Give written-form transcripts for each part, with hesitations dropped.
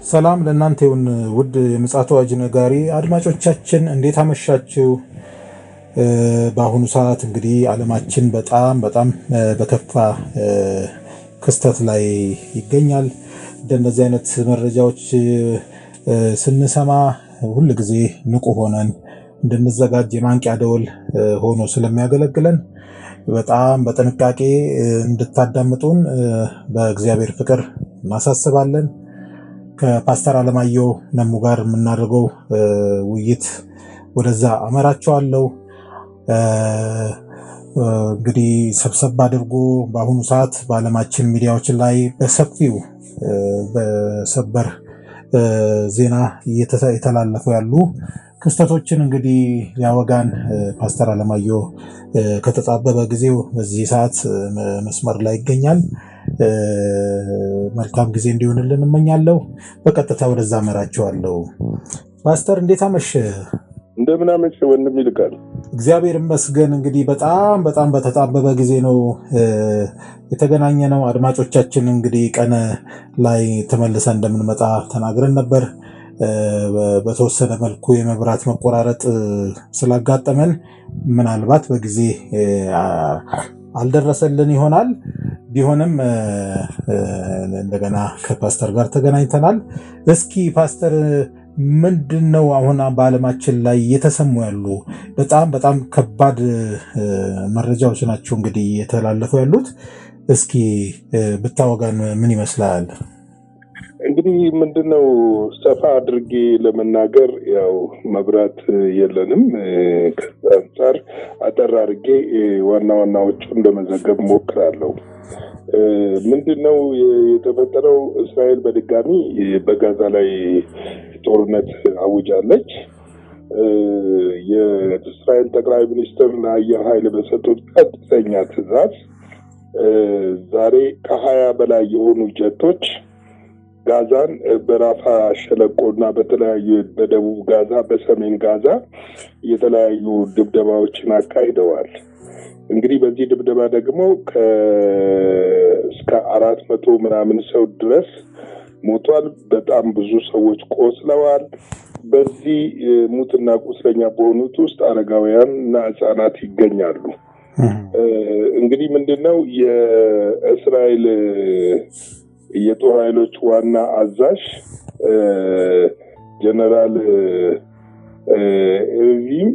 ሰላም ለእናንተ ይሁን ውድ የምፅዓቱ አዋጅ ነጋሪ አድማጮቻችን እንዴት አመሻችሁ? በአሁኑ ሰዓት እንግዲህ ዓለማችን በጣም በከፋ ክስተት ላይ ይገኛል። እንደነዚህ አይነት መረጃዎች ስንሰማ ሁል ጊዜ ንቁ ሆነን እንድንዘጋጅ የማንቂያ ደወል ሆኖ ስለሚያገለግለን በጣም በጥንቃቄ እንድታዳምጡን በእግዚአብሔር ፍቅር እናሳስባለን። ከፓስተር አለማየሁ ነሙ ጋር የምናደርገው ውይይት ወደዛ አመራቸዋለሁ። እንግዲህ ሰብሰብ አድርጎ በአሁኑ ሰዓት በዓለማችን ሚዲያዎች ላይ በሰፊው በሰበር ዜና የተላለፉ ያሉ ክስተቶችን እንግዲህ ያወጋን ፓስተር አለማየሁ ከተጣበበ ጊዜው በዚህ ሰዓት መስመር ላይ ይገኛል። መልካም ጊዜ እንዲሆንልን እመኛለሁ። በቀጥታ ወደዛ አመራቸዋለሁ። ፓስተር እንዴት አመሸ? እንደምን አመሸ ወንድም ይልቃል። እግዚአብሔር ይመስገን። እንግዲህ በጣም በተጣበበ ጊዜ ነው የተገናኘ ነው። አድማጮቻችን እንግዲህ ቀን ላይ ተመልሰን እንደምንመጣ ተናግረን ነበር። በተወሰነ መልኩ የመብራት መቆራረጥ ስላጋጠመን ምናልባት በጊዜ አልደረሰልን ይሆናል። ቢሆንም እንደገና ከፓስተር ጋር ተገናኝተናል። እስኪ ፓስተር ምንድነው አሁን በዓለማችን ላይ እየተሰሙ ያሉ በጣም ከባድ መረጃዎች ናቸው እንግዲህ እየተላለፉ ያሉት። እስኪ ብታወጋን ምን ይመስላል? እንግዲህ ምንድነው ሰፋ አድርጌ ለመናገር ያው መብራት የለንም። ከዛ አንፃር አጠር አድርጌ ዋና ዋናዎቹን ለመዘገብ ሞክራለሁ። ምንድነው የተፈጠረው? እስራኤል በድጋሚ በጋዛ ላይ ጦርነት አውጃለች። የእስራኤል ጠቅላይ ሚኒስትር ለአየር ኃይል በሰጡት ቀጥተኛ ትዕዛዝ ዛሬ ከ20 በላይ የሆኑ ጀቶች ጋዛን በራፋ ሸለቆና በተለያዩ በደቡብ ጋዛ በሰሜን ጋዛ የተለያዩ ድብደባዎችን አካሂደዋል። እንግዲህ በዚህ ድብደባ ደግሞ እስከ 400 ምናምን ሰው ድረስ ሞቷል። በጣም ብዙ ሰዎች ቆስለዋል። በዚህ ሙትና ቁስለኛ በሆኑት ውስጥ አረጋውያን እና ህጻናት ይገኛሉ። እንግዲህ ምንድነው የእስራኤል የጦር ኃይሎች ዋና አዛዥ ጀነራል ኤቪም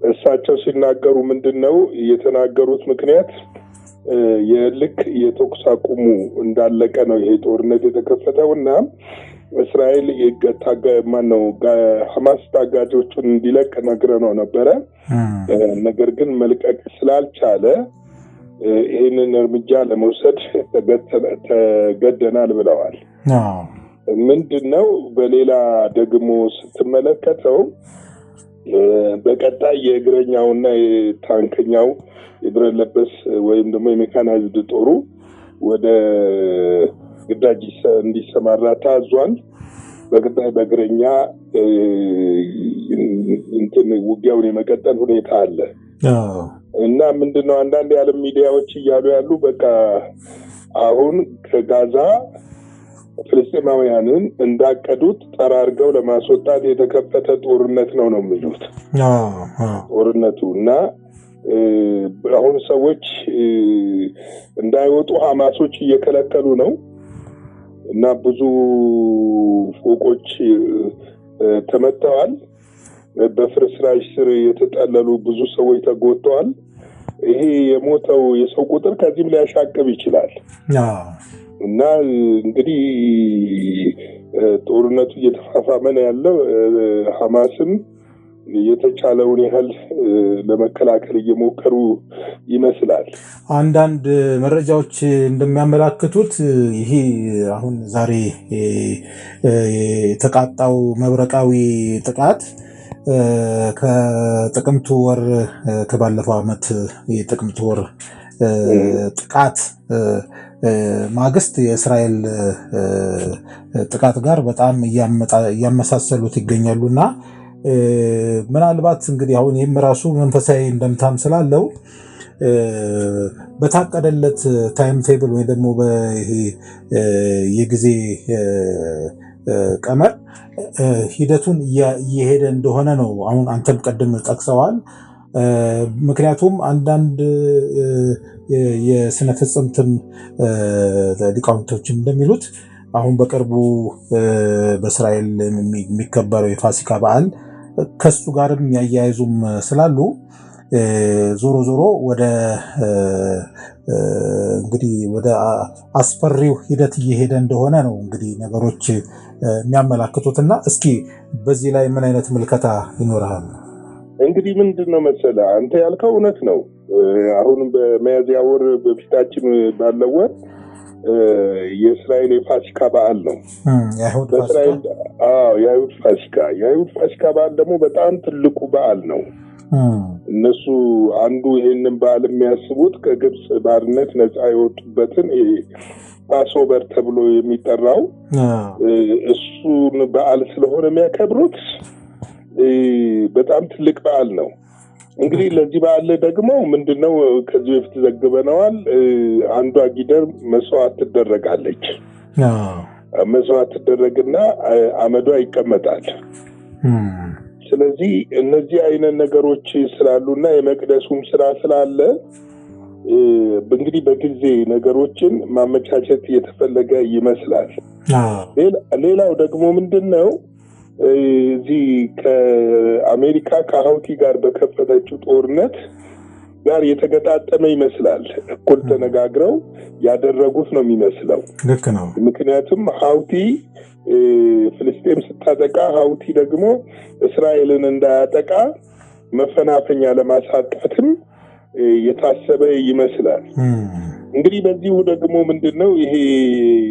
እሳቸው ሲናገሩ ምንድነው የተናገሩት? ምክንያት የልክ የተኩስ አቁሙ እንዳለቀ ነው ይሄ ጦርነት የተከፈተውና እስራኤል ሐማስ ታጋጆቹን እንዲለቅ ነግረነው ነበረ። ነገር ግን መልቀቅ ስላልቻለ ይህንን እርምጃ ለመውሰድ ተገደናል ብለዋል። ምንድነው በሌላ ደግሞ ስትመለከተው በቀጣይ የእግረኛውና የታንከኛው የብረት ለበስ ወይም ደግሞ የሜካናይዝድ ጦሩ ወደ ግዳጅ እንዲሰማራ ታዟል። በቀጣይ በእግረኛ ውጊያውን የመቀጠል ሁኔታ አለ እና ምንድነው አንዳንድ የዓለም ሚዲያዎች እያሉ ያሉ በቃ አሁን ከጋዛ ፍልስጤማውያንን እንዳቀዱት ጠራርገው ለማስወጣት የተከፈተ ጦርነት ነው የሚሉት ጦርነቱ እና አሁን ሰዎች እንዳይወጡ ሐማሶች እየከለከሉ ነው እና ብዙ ፎቆች ተመተዋል። በፍርስራሽ ስር የተጠለሉ ብዙ ሰዎች ተጎድተዋል። ይሄ የሞተው የሰው ቁጥር ከዚህም ሊያሻቅብ ይችላል እና እንግዲህ ጦርነቱ እየተፋፋመ ነው ያለው። ሐማስም የተቻለውን ያህል ለመከላከል እየሞከሩ ይመስላል። አንዳንድ መረጃዎች እንደሚያመላክቱት ይሄ አሁን ዛሬ የተቃጣው መብረቃዊ ጥቃት ከጥቅምቱ ወር ከባለፈው ዓመት የጥቅምቱ ወር ጥቃት ማግስት የእስራኤል ጥቃት ጋር በጣም እያመሳሰሉት ይገኛሉና ምናልባት እንግዲህ አሁን ይህም ራሱ መንፈሳዊ እንደምታም ስላለው በታቀደለት ታይም ቴብል ወይ ደግሞ የጊዜ ቀመር ሂደቱን እየሄደ እንደሆነ ነው። አሁን አንተም ቀደም ጠቅሰዋል። ምክንያቱም አንዳንድ የስነ ፍጽምትም ሊቃውንቶችም እንደሚሉት አሁን በቅርቡ በእስራኤል የሚከበረው የፋሲካ በዓል ከሱ ጋርም ያያይዙም ስላሉ ዞሮ ዞሮ ወደ እንግዲህ ወደ አስፈሪው ሂደት እየሄደ እንደሆነ ነው እንግዲህ ነገሮች የሚያመላክቱትና እስኪ በዚህ ላይ ምን አይነት ምልከታ ይኖርሃል? እንግዲህ ምንድነው መሰለህ አንተ ያልከው እውነት ነው። አሁን በሚያዝያ ወር በፊታችን ባለው ወር የእስራኤል የፋሲካ በዓል ነው። የአይሁድ ፋሲካ በዓል ደግሞ በጣም ትልቁ በዓል ነው። እነሱ አንዱ ይሄንን በዓል የሚያስቡት ከግብፅ ባርነት ነፃ የወጡበትን ፓስኦቨር ተብሎ የሚጠራው እሱን በዓል ስለሆነ የሚያከብሩት በጣም ትልቅ በዓል ነው። እንግዲህ ለዚህ በዓል ደግሞ ምንድነው ከዚህ በፊት ዘግበነዋል። አንዷ ጊደር መስዋዕት ትደረጋለች። መስዋዕት ትደረግና አመዷ ይቀመጣል። ስለዚህ እነዚህ አይነት ነገሮች ስላሉና የመቅደሱም ስራ ስላለ እንግዲህ በጊዜ ነገሮችን ማመቻቸት የተፈለገ ይመስላል። ሌላው ደግሞ ምንድነው እዚህ ከአሜሪካ ከሀውቲ ጋር በከፈተችው ጦርነት ጋር የተገጣጠመ ይመስላል። እኩል ተነጋግረው ያደረጉት ነው የሚመስለው። ልክ ነው። ምክንያቱም ሀውቲ ፍልስጤም ስታጠቃ ሀውቲ ደግሞ እስራኤልን እንዳያጠቃ መፈናፈኛ ለማሳጣትም የታሰበ ይመስላል። እንግዲህ በዚሁ ደግሞ ምንድነው ይሄ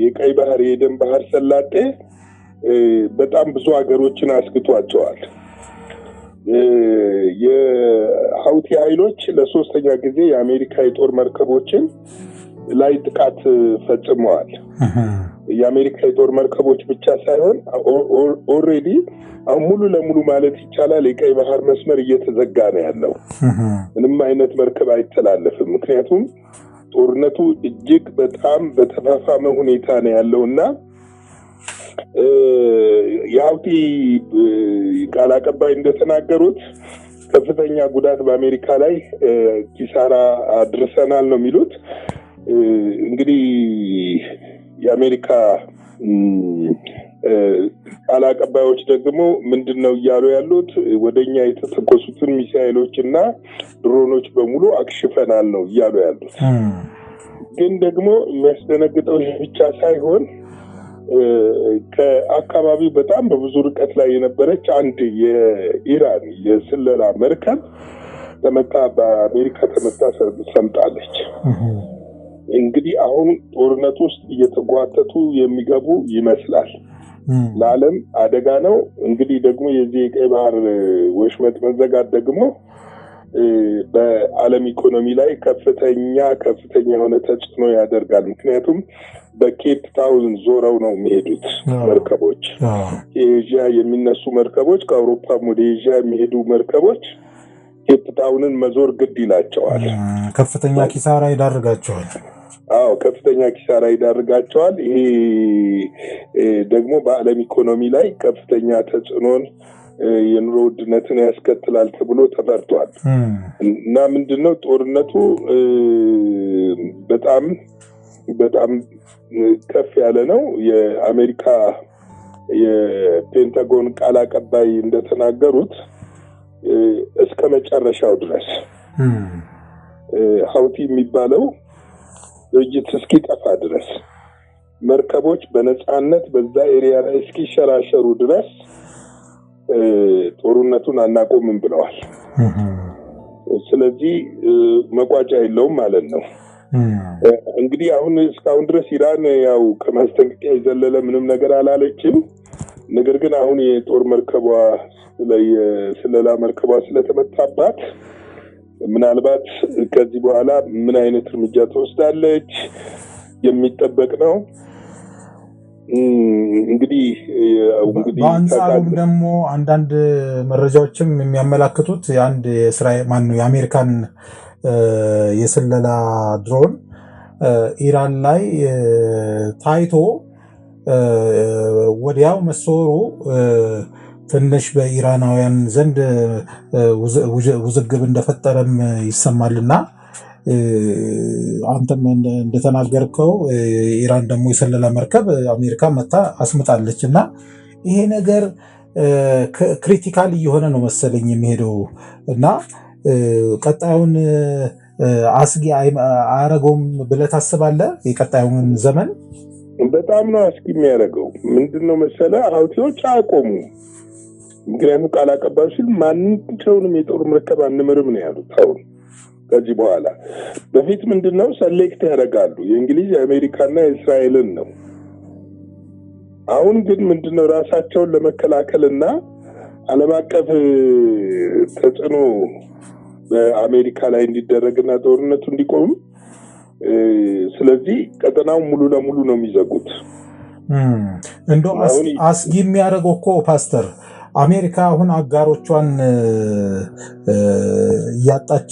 የቀይ ባህር የኤደን ባህር ሰላጤ በጣም ብዙ ሀገሮችን አስግቷቸዋል። የሀውቲ ኃይሎች ለሶስተኛ ጊዜ የአሜሪካ የጦር መርከቦችን ላይ ጥቃት ፈጽመዋል። የአሜሪካ የጦር መርከቦች ብቻ ሳይሆን ኦልሬዲ አሁን ሙሉ ለሙሉ ማለት ይቻላል የቀይ ባህር መስመር እየተዘጋ ነው ያለው። ምንም አይነት መርከብ አይተላለፍም። ምክንያቱም ጦርነቱ እጅግ በጣም በተፋፋመ ሁኔታ ነው ያለውና የሀውቲ ቃል አቀባይ እንደተናገሩት ከፍተኛ ጉዳት በአሜሪካ ላይ ኪሳራ አድርሰናል ነው የሚሉት። እንግዲህ የአሜሪካ ቃል አቀባዮች ደግሞ ምንድነው እያሉ ያሉት ወደኛ የተተኮሱትን ሚሳኤሎች እና ድሮኖች በሙሉ አክሽፈናል ነው እያሉ ያሉት። ግን ደግሞ የሚያስደነግጠው ይህ ብቻ ሳይሆን ከአካባቢው በጣም በብዙ ርቀት ላይ የነበረች አንድ የኢራን የስለላ መርከብ በአሜሪካ ተመታ ሰምጣለች። እንግዲህ አሁን ጦርነት ውስጥ እየተጓተቱ የሚገቡ ይመስላል። ለዓለም አደጋ ነው። እንግዲህ ደግሞ የዚህ የቀይ ባህር ወሽመጥ መዘጋት ደግሞ በዓለም ኢኮኖሚ ላይ ከፍተኛ የሆነ ተጽዕኖ ያደርጋል። ምክንያቱም በኬፕ ታውን ዞረው ነው የሚሄዱት መርከቦች። የኤዥያ የሚነሱ መርከቦች ከአውሮፓም ወደ ኤዥያ የሚሄዱ መርከቦች ኬፕ ታውንን መዞር ግድ ይላቸዋል። ከፍተኛ ኪሳራ ይዳርጋቸዋል። ከፍተኛ ኪሳራ ይዳርጋቸዋል። ይሄ ደግሞ በዓለም ኢኮኖሚ ላይ ከፍተኛ ተጽዕኖን የኑሮ ውድነትን ያስከትላል ተብሎ ተፈርቷል። እና ምንድነው ጦርነቱ በጣም ከፍ ያለ ነው። የአሜሪካ የፔንታጎን ቃል አቀባይ እንደተናገሩት እስከ መጨረሻው ድረስ ሀውቲ የሚባለው ድርጅት እስኪጠፋ ድረስ መርከቦች በነፃነት በዛ ኤሪያ ላይ እስኪሸራሸሩ ድረስ ጦርነቱን አናቆምም ብለዋል። ስለዚህ መቋጫ የለውም ማለት ነው። እንግዲህ አሁን እስካሁን ድረስ ኢራን ያው ከማስጠንቀቂያ የዘለለ ምንም ነገር አላለችም። ነገር ግን አሁን የጦር መርከቧ ስለላ መርከቧ ስለተመታባት ምናልባት ከዚህ በኋላ ምን አይነት እርምጃ ትወስዳለች የሚጠበቅ ነው። እንግዲህ በአንጻሩም ደግሞ አንዳንድ መረጃዎችም የሚያመላክቱት የአንድ የአሜሪካን የስለላ ድሮን ኢራን ላይ ታይቶ ወዲያው መሰወሩ ትንሽ በኢራናውያን ዘንድ ውዝግብ እንደፈጠረም ይሰማልና አንተም እንደተናገርከው ኢራን ደግሞ የሰለላ መርከብ አሜሪካ መታ አስምጣለች እና ይሄ ነገር ክሪቲካል እየሆነ ነው መሰለኝ የሚሄደው እና ቀጣዩን አስጊ አያረገውም ብለህ ታስባለህ? የቀጣዩን ዘመን በጣም ነው አስጊ የሚያደርገው። ምንድነው መሰለህ ሀውቲዎች አያቆሙም። ምክንያቱም ቃል አቀባዩ ሲል ማንኛውንም የጦር መርከብ አንምርም ነው ያሉት። አሁን ከዚህ በኋላ በፊት ምንድነው ሰሌክት ያደርጋሉ የእንግሊዝ የአሜሪካና የእስራኤልን ነው። አሁን ግን ምንድነው ራሳቸውን ለመከላከልና ዓለም አቀፍ ተጽዕኖ በአሜሪካ ላይ እንዲደረግና ጦርነቱ እንዲቆም ስለዚህ ቀጠናው ሙሉ ለሙሉ ነው የሚዘጉት። እንደው አስጊ የሚያደርገው እኮ ፓስተር አሜሪካ አሁን አጋሮቿን እያጣች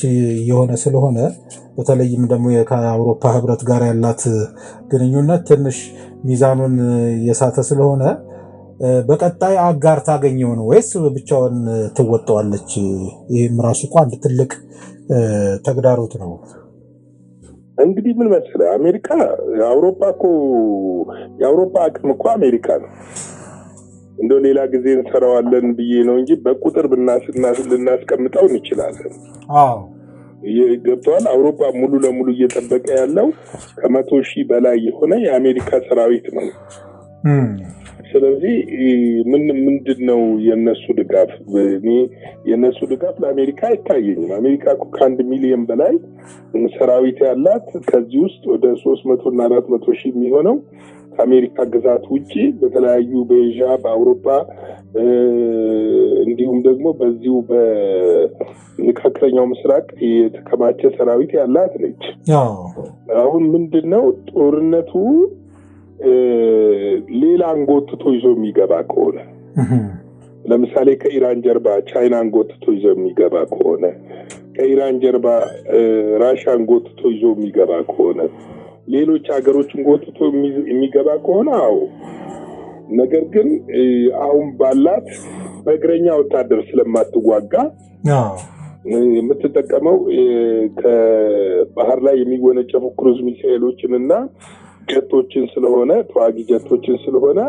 የሆነ ስለሆነ በተለይም ደግሞ ከአውሮፓ ህብረት ጋር ያላት ግንኙነት ትንሽ ሚዛኑን የሳተ ስለሆነ በቀጣይ አጋር ታገኘው ነው ወይስ ብቻውን ትወጣዋለች? ይህም ራሱ እኮ አንድ ትልቅ ተግዳሮት ነው። እንግዲህ ምን መሰለህ አሜሪካ የአውሮፓ አቅም እኮ አሜሪካ ነው። እንደው ሌላ ጊዜ እንሰራዋለን ብዬ ነው እንጂ በቁጥር ልናስቀምጠው እንችላለን። ገብተዋል። አውሮፓ ሙሉ ለሙሉ እየጠበቀ ያለው ከ100,000 በላይ የሆነ የአሜሪካ ሰራዊት ነው። ስለዚህ ምንድነው የነሱ ድጋፍ? የነሱ ድጋፍ ለአሜሪካ አይታየኝም። አሜሪካ ከ1 ሚሊዮን በላይ ሰራዊት ያላት ከዚህ ውስጥ ወደ 300 እና 400 ሺህ የሚሆነው ከአሜሪካ ግዛት ውጪ በተለያዩ በኤዥያ በአውሮፓ እንዲሁም ደግሞ በዚሁ በመካከለኛው ምስራቅ የተከማቸ ሰራዊት ያላት ነች። አሁን ምንድነው ጦርነቱ ሌላ አንጎትቶ ይዞ የሚገባ ከሆነ ለምሳሌ ከኢራን ጀርባ ቻይና አንጎትቶ ይዞ የሚገባ ከሆነ ከኢራን ጀርባ ራሽያ አንጎትቶ ይዞ የሚገባ ከሆነ ሌሎች ሀገሮችን ጎትቶ የሚገባ ከሆነ ነገር ግን አሁን ባላት በእግረኛ ወታደር ስለማትዋጋ የምትጠቀመው ከባህር ላይ የሚወነጨፉ ክሩዝ ሚሳኤሎችንና ጀቶችን ስለሆነ ተዋጊ ጀቶችን ስለሆነ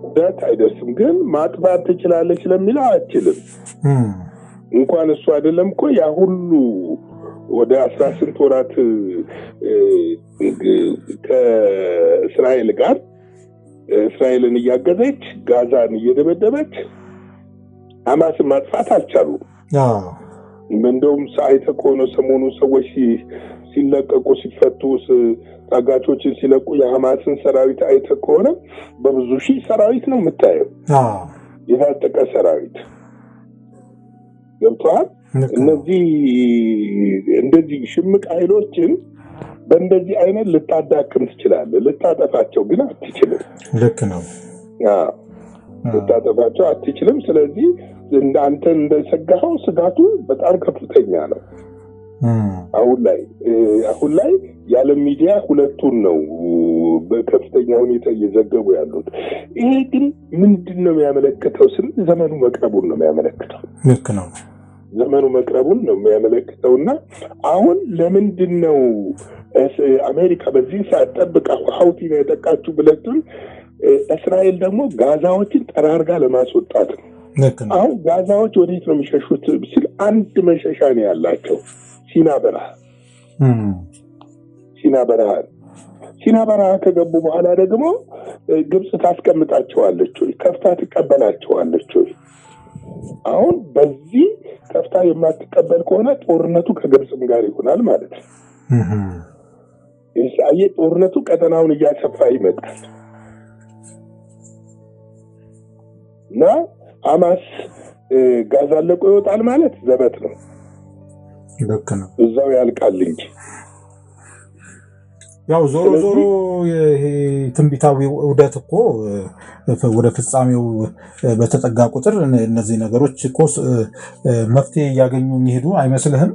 ጉዳት አይደርስም። ግን ማጥፋት ትችላለች ስለሚለው አትችልም። እንኳን እሱ አይደለም እኮ ያ ሁሉ ወደ 18 ወራት ከእስራኤል ጋር እስራኤልን እያገዘች ጋዛን እየደበደበች ሐማስን ማጥፋት አልቻሉም። እንደውም ሳይተ ከሆነ ሰሞኑ ሰዎች ሲለቀቁ ሲፈቱ ታጋቾችን ሲለቁ የሐማስን ሰራዊት አይተ ከሆነ በብዙ ሺህ ሰራዊት ነው የምታየው። የታጠቀ ሰራዊት ገብቷል። እነዚህ እንደዚህ ሽምቅ ኃይሎችን በእንደዚህ አይነት ልታዳክም ትችላለህ፣ ልታጠፋቸው ግን አትችልም። ልክ ነው። ልታጠፋቸው አትችልም። ስለዚህ አንተ እንደሰጋኸው ስጋቱ በጣም ከፍተኛ ነው። አሁን ላይ የዓለም ሚዲያ ሁለቱን ነው በከፍተኛ ሁኔታ እየዘገቡ ያሉት። ይሄ ግን ምንድን ነው የሚያመለክተው? ዘመኑ መቅረቡን ነው የሚያመለክተው። ልክ ነው። ዘመኑ መቅረቡን ነው የሚያመለክተውና አሁን ለምንድን ነው አሜሪካ በዚህ ሰዓት ጠብቃ ሀውቲ ነው የጠቃችው ብለቱን እስራኤል ደግሞ ጋዛዎችን ጠራርጋ ለማስወጣት ነው። አሁን ጋዛዎች ወዴት ነው የሚሸሹት ሲል አንድ መሸሻ ነው ያላቸው፣ ሲና በረሃ ከገቡ በኋላ ደግሞ ግብጽ ታስቀምጣቸዋለች ወይ ከፍታ ትቀበላቸዋለች ወይ? አሁን በዚህ ከፍታ የማትቀበል ከሆነ ጦርነቱ ከግብጽም ጋር ይሆናል ማለት ነው። ጦርነቱ ቀጠናውን እያሰፋ ይመጣል እና ሐማስ ጋዛ ለቆ ይወጣል ማለት ዘበት ነው። ልክ ነው። እዛው ያልቃል እንጂ ያው ዞሮ ይሄ ትንቢታዊ ዑደት እኮ ወደ ፍጻሜው በተጠጋ ቁጥር እነዚህ ነገሮች እኮ መፍትሄ እያገኙ የሚሄዱ አይመስልህም?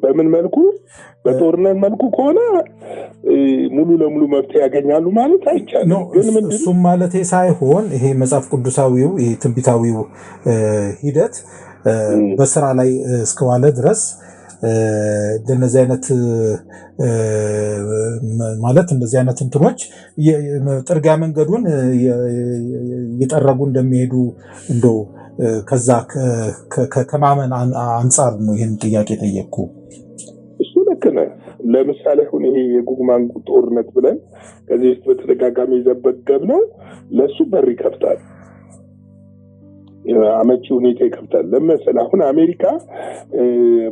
በምን መልኩ በጦርነት መልኩ ከሆነ ሙሉ ለሙሉ መፍትሄ ያገኛሉ ማለት አይቻልም። ግን እሱም ማለቴ ሳይሆን ይሄ መጽሐፍ ቅዱሳዊው ይሄ ትንቢታዊው ሂደት በስራ ላይ እስከዋለ ድረስ እንደዚህ አይነት ማለት እንደዚህ አይነት እንትኖች ጥርጊያ መንገዱን እየጠረጉ እንደሚሄዱ እንደው ከዛ ከማመን አንጻር ነው ይህን ጥያቄ ጠየቅኩ። እሱ ልክ ነህ። ለምሳሌ አሁን ይሄ የጎግ ማጎግ ጦርነት ብለን ከዚህ ውስጥ በተደጋጋሚ ዘበገብነው ለሱ በር ይከፍታል፣ አመቺ ሁኔታ ይከፍታል። ለምሳሌ አሁን አሜሪካ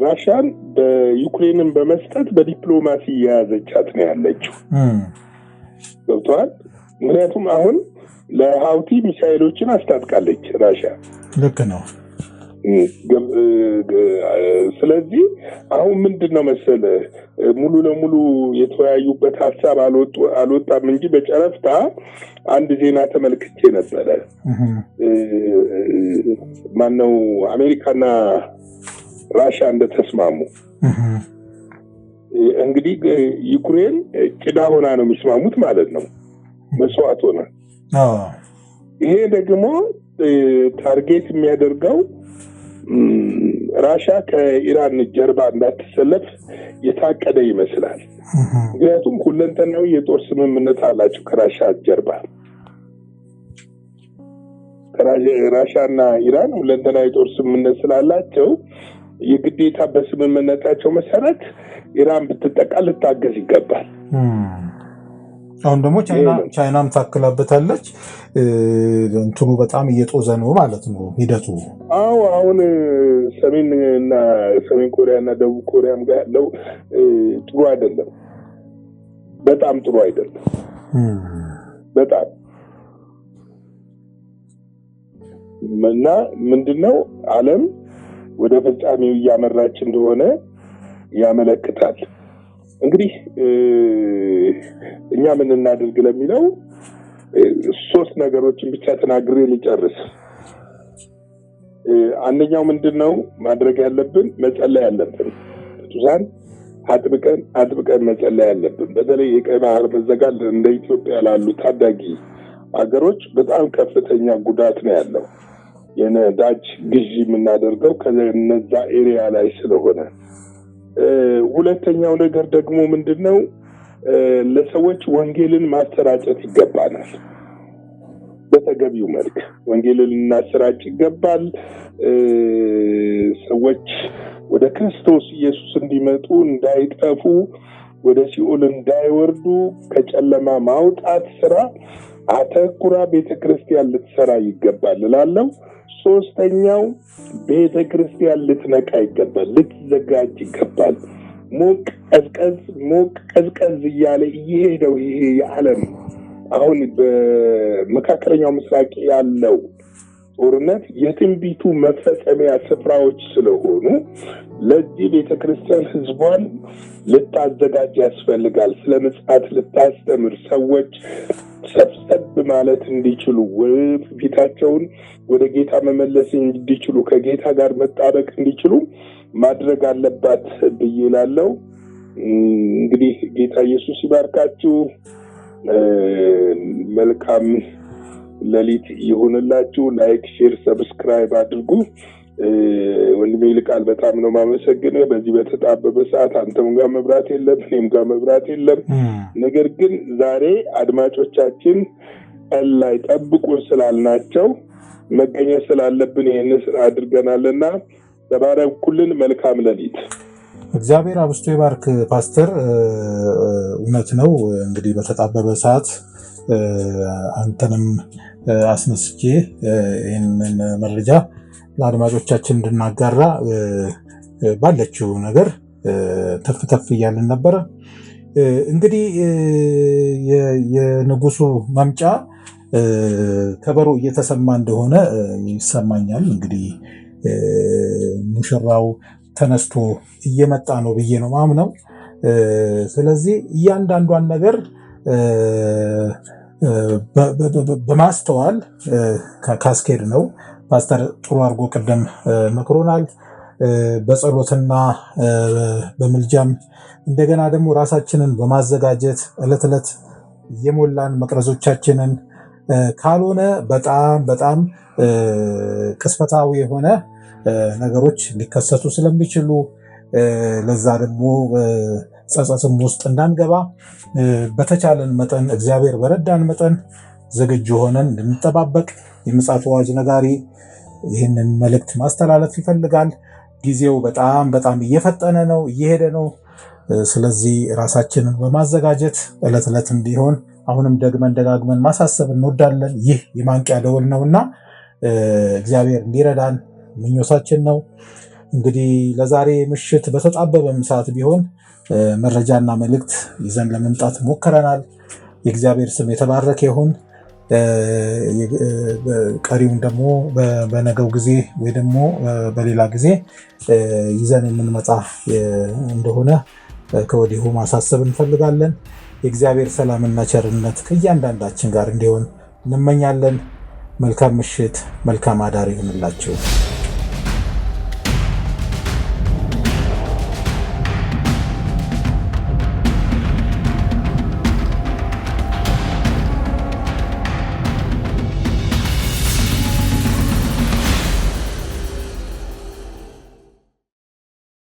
ራሽያን በዩክሬንን በመስጠት በዲፕሎማሲ የያዘቻት ነው ያለችው። ገብቶሃል? ምክንያቱም አሁን ለሀውቲ ሚሳኤሎችን አስታጥቃለች ራሽያ። ልክ ነው። ስለዚህ አሁን ምንድነው መሰለ ሙሉ ለሙሉ የተወያዩበት ሐሳብ አልወጣም እንጂ በጨረፍታ አንድ ዜና ተመልክቼ ነበረ። ማነው አሜሪካና ራሽያ እንደተስማሙ። እንግዲህ ዩክሬን ጭዳ ሆና ነው የሚስማሙት ማለት ነው፣ መስዋዕት ሆና። ይሄ ደግሞ ታርጌት የሚያደርገው ራሽያ ከኢራን ጀርባ እንዳትሰለፍ የታቀደ ይመስላል። ምክንያቱም ሁለንተናዊ የጦር ስምምነት አላቸው ከራሽያ ጀርባ። ራሽያና ኢራን ሁለንተናዊ የጦር ስምምነት ስላላቸው የግዴታ በስምምነታቸው መሰረት ኢራን ብትጠቃ ልታገዝ ይገባል። አሁን ደግሞ ቻይናም ታክላበታለች። እንትኑ በጣም እየጦዘ ነው ማለት ነው ሂደቱ። አሁን ሰሜን ኮሪያ እና ደቡብ ኮሪያም ጋር ያለው ጥሩ አይደለም፣ በጣም ጥሩ አይደለም። በጣም እና ምንድነው ዓለም ወደ ፍጻሜው እያመራች እንደሆነ ያመለክታል። እንግዲህ እኛ ምን እናድርግ ለሚለው ሶስት ነገሮችን ብቻ ተናግሬ ልጨርስ። አንደኛው ምንድነው ማድረግ ያለብን? መጸለይ ያለብን። ቅዱሳን አጥብቀን መጸለይ ያለብን። በተለይ የቀይ ባህር መዘጋት እንደ ኢትዮጵያ ላሉ ታዳጊ አገሮች በጣም ከፍተኛ ጉዳት ነው ያለው። የነዳጅ ግዢ የምናደርገው ከነዛ ኤሪያ ላይ ስለሆነ። ሁለተኛው ነገር ደግሞ ምንድነው? ለሰዎች ወንጌልን ማሰራጨት ይገባናል። በተገቢው መልክ ወንጌልን እናሰራጭ ይገባል። ሰዎች ወደ ክርስቶስ ኢየሱስ እንዲመጡ፣ እንዳይጠፉ፣ ወደ ሲኦል እንዳይወርዱ ከጨለማ ማውጣት ስራ አተኩራ ቤተክርስቲያን ልትሰራ ይገባል እላለሁ። ሶስተኛው ቤተክርስቲያን ልትነቃ ይገባል፣ ልትዘጋጅ ይገባል። ሞቅ ቀዝቀዝ እያለ እየሄደው ይሄ የዓለም አሁን በመካከለኛው ምስራቅ ያለው ጦርነት የትንቢቱ መፈጸሚያ ስፍራዎች ስለሆኑ ለዚህ ቤተክርስቲያን ህዝቧን ልታዘጋጅ ያስፈልጋል። ስለ ምጽአት ልታስተምር፣ ሰዎች ሰብሰብ ማለት እንዲችሉ፣ ፊታቸውን ወደ ጌታ መመለስ እንዲችሉ፣ ከጌታ ጋር መጣበቅ እንዲችሉ ማድረግ አለባት ብዬ እላለሁ። እንግዲህ ጌታ ኢየሱስ ይባርካችሁ። መልካም ሌሊት ይሁንላችሁ። ላይክ፣ ሼር፣ ሰብስክራይብ አድርጉ። ወንድሜ ይልቃል በጣም ነው ማመሰግነው። በዚህ በተጣበበ ሰዓት አንተም ጋር መብራት የለም፣ እኔም ጋር መብራት የለም። ነገር ግን ዛሬ አድማጮቻችን ቀን ላይ ጠብቁን ስላልናቸው መገኘት ስላለብን ይሄንን አድርገናልና ተባረኩልን። መልካም ሌሊት። እግዚአብሔር አብስቶ ይባርክ ፓስተር። እውነት ነው እንግዲህ በተጣበበ ሰዓት አንተንም አስነስቼ ይህንን መረጃ ለአድማጮቻችን እንድናጋራ ባለችው ነገር ተፍ እያልን ነበረ። እንግዲህ የንጉሱ መምጫ ከበሮ እየተሰማ እንደሆነ ይሰማኛል። እንግዲህ ሙሽራው ተነስቶ እየመጣ ነው ብዬ ነው ማምነው። ስለዚህ እያንዳንዷን ነገር በማስተዋል ካስኬድ ነው። ፓስተር ጥሩ አድርጎ ቅድም መክሮናል። በጸሎትና በምልጃም እንደገና ደግሞ ራሳችንን በማዘጋጀት ዕለት ዕለት የሞላን መቅረዞቻችንን ካልሆነ በጣም ቅስፈታዊ የሆነ ነገሮች ሊከሰቱ ስለሚችሉ ለዛ ደግሞ ጸጸትም ውስጥ እንዳንገባ በተቻለን መጠን እግዚአብሔር በረዳን መጠን ዝግጁ ሆነን እንድንጠባበቅ የምጽአቱ አዋጅ ነጋሪ ይህንን መልእክት ማስተላለፍ ይፈልጋል። ጊዜው በጣም እየፈጠነ ነው፣ እየሄደ ነው። ስለዚህ ራሳችንን በማዘጋጀት ዕለት ዕለት እንዲሆን አሁንም ደጋግመን ማሳሰብ እንወዳለን። ይህ የማንቂያ ደወል ነውና እግዚአብሔር እንዲረዳን ምኞታችን ነው። እንግዲህ ለዛሬ ምሽት በተጣበበም ሰዓት ቢሆን መረጃና መልእክት ይዘን ለመምጣት ሞክረናል። የእግዚአብሔር ስም የተባረከ ይሁን። ቀሪውን ደግሞ በነገው ጊዜ ወይ ደግሞ በሌላ ጊዜ ይዘን የምንመጣ እንደሆነ ከወዲሁ ማሳሰብ እንፈልጋለን። የእግዚአብሔር ሰላምና ቸርነት ከእያንዳንዳችን ጋር እንዲሆን እንመኛለን። መልካም ምሽት፣ መልካም አዳር ይሁንላችሁ።